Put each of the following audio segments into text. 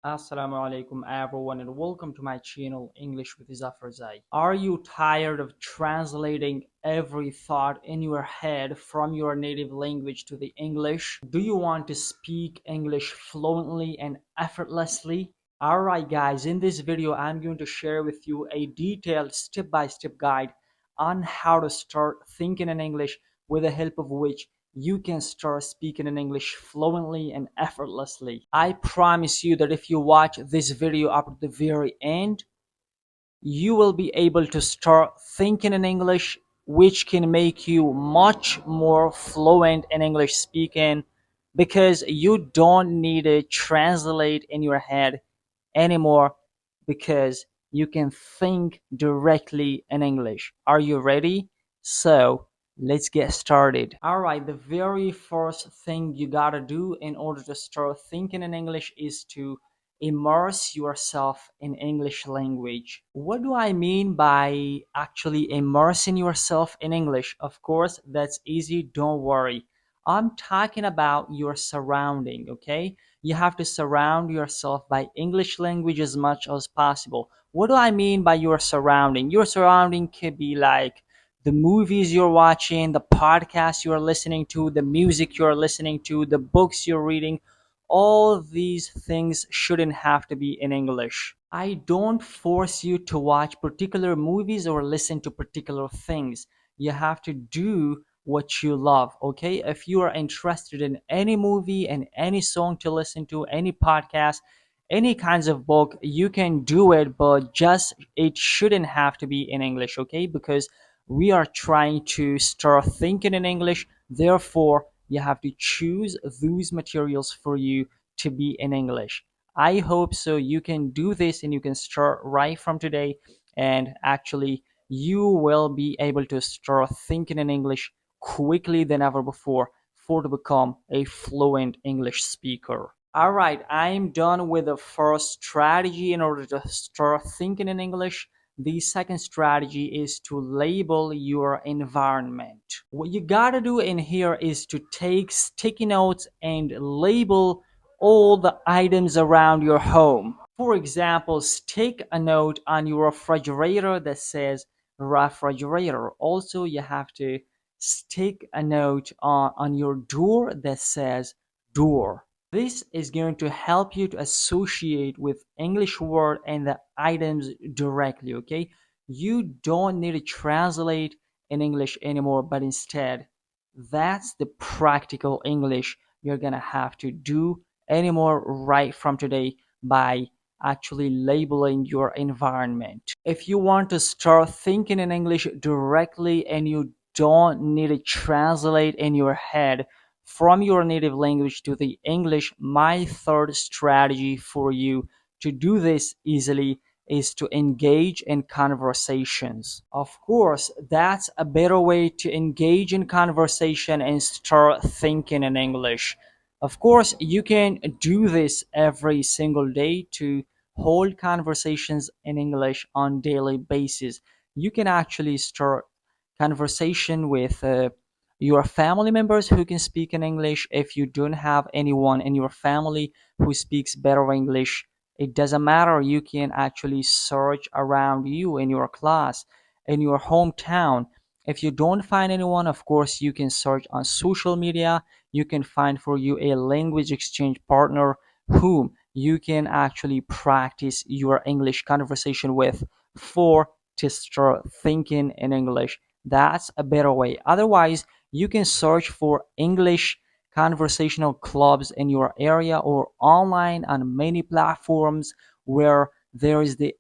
Assalamu Alaikum everyone and welcome to my channel English with Zai. Are you tired of translating every thought in your head from your native language to the English? Do you want to speak English fluently and effortlessly? Alright guys, in this video I'm going to share with you a detailed step-by-step guide on how to start thinking in English with the help of which you can start speaking in English fluently and effortlessly. I promise you that if you watch this video up to the very end, you will be able to start thinking in English, which can make you much more fluent in English speaking because you don't need to translate in your head anymore because you can think directly in English. Are you ready? So let's get started. All right, the very first thing you gotta do in order to start thinking in English is to immerse yourself in English language. What do I mean by actually immersing yourself in English? Of course, that's easy, don't worry. I'm talking about your surrounding, okay? You have to surround yourself by English language as much as possible. What do I mean by your surrounding? Your surrounding could be like the movies you're watching, the podcasts you're listening to, the music you're listening to, the books you're reading. All these things shouldn't have to be in English. I don't force you to watch particular movies or listen to particular things. You have to do what you love, okay? If you are interested in any movie and any song to listen to, any podcast, any kinds of book, you can do it, but just it shouldn't have to be in English, okay? Because we are trying to start thinking in English, therefore you have to choose those materials for you to be in English. I hope so you can do this and you can start right from today, and actually you will be able to start thinking in English quickly than ever before for to become a fluent English speaker. All right, I'm done with the first strategy in order to start thinking in English. The second strategy is to label your environment. What you gotta do in here is to take sticky notes and label all the items around your home. For example, stick a note on your refrigerator that says refrigerator. Also, you have to stick a note on your door that says door. This is going to help you to associate with English word and the items directly, okay? You don't need to translate in English anymore, but instead, that's the practical English you're gonna have to do anymore right from today by actually labeling your environment. If you want to start thinking in English directly and you don't need to translate in your head from your native language to the English, my third strategy for you to do this easily is to engage in conversations. Of course, that's a better way to engage in conversation and start thinking in English. Of course, you can do this every single day to hold conversations in English on daily basis. You can actually start conversation with your family members who can speak in English. If you don't have anyone in your family who speaks better English, it doesn't matter. You can actually search around you in your class, in your hometown. If you don't find anyone, of course, you can search on social media. You can find for you a language exchange partner whom you can actually practice your English conversation with for to start thinking in English. That's a better way. Otherwise, you can search for English conversational clubs in your area or online on many platforms where there is the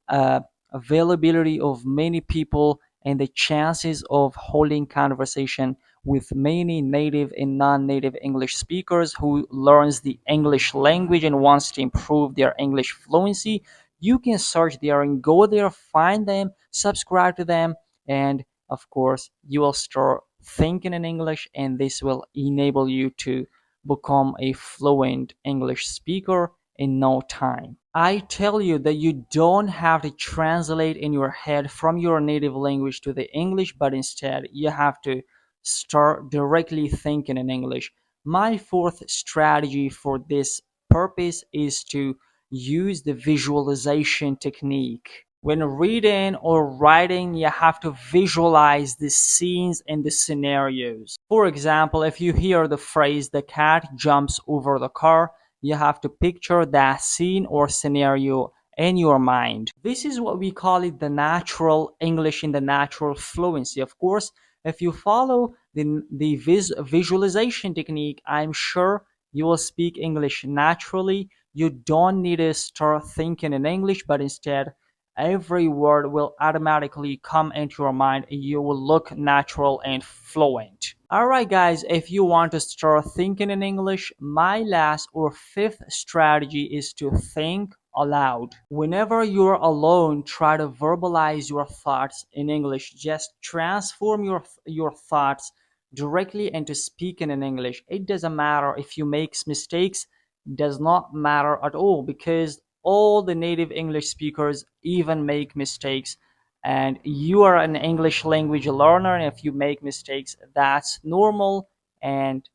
availability of many people and the chances of holding conversation with many native and non-native English speakers who learns the English language and wants to improve their English fluency. You can search there and go there, find them, subscribe to them, and of course, you will start thinking in English, and this will enable you to become a fluent English speaker in no time. I tell you that you don't have to translate in your head from your native language to the English, but instead you have to start directly thinking in English. My fourth strategy for this purpose is to use the visualization technique. When reading or writing, you have to visualize the scenes and the scenarios. For example, if you hear the phrase, the cat jumps over the car, you have to picture that scene or scenario in your mind. This is what we call it the natural English in the natural fluency. Of course, if you follow the visualization technique, I'm sure you will speak English naturally. You don't need to start thinking in English, but instead every word will automatically come into your mind and you will look natural and fluent. Alright guys, if you want to start thinking in English, my last or fifth strategy is to think aloud. Whenever you're alone, try to verbalize your thoughts in English. Just transform your thoughts directly into speaking in English. It doesn't matter if you make mistakes, does not matter at all, because all the native English speakers even make mistakes, and you are an English language learner, and if you make mistakes, that's normal, and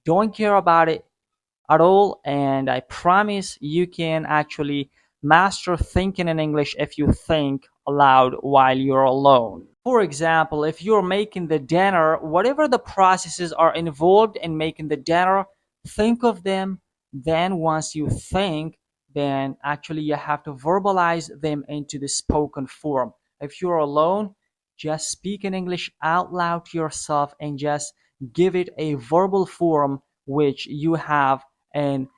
don't care about it at all. And I promise you can actually master thinking in English if you think aloud while you're alone. For example, if you're making the dinner, whatever the processes are involved in making the dinner, think of them. Then once you think, then actually you have to verbalize them into the spoken form. If you're alone, just speak in English out loud to yourself and just give it a verbal form which you have and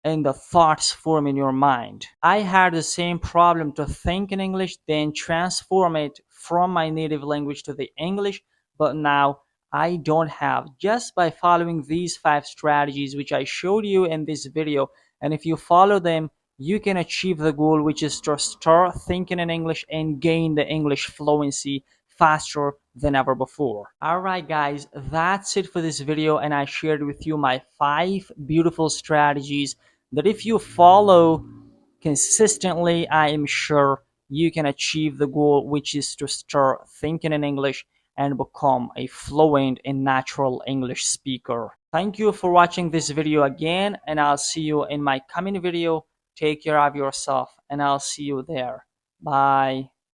the thoughts form in your mind. I had the same problem to think in English, then transform it from my native language to the English, but now I don't have. Just by following these 5 strategies which I showed you in this video, and if you follow them, you can achieve the goal, which is to start thinking in English and gain the English fluency faster than ever before. Alright guys, that's it for this video, and I shared with you my 5 beautiful strategies that if you follow consistently, I am sure you can achieve the goal, which is to start thinking in English and become a fluent and natural English speaker. Thank you for watching this video again, and I'll see you in my coming video. Take care of yourself, and I'll see you there. Bye.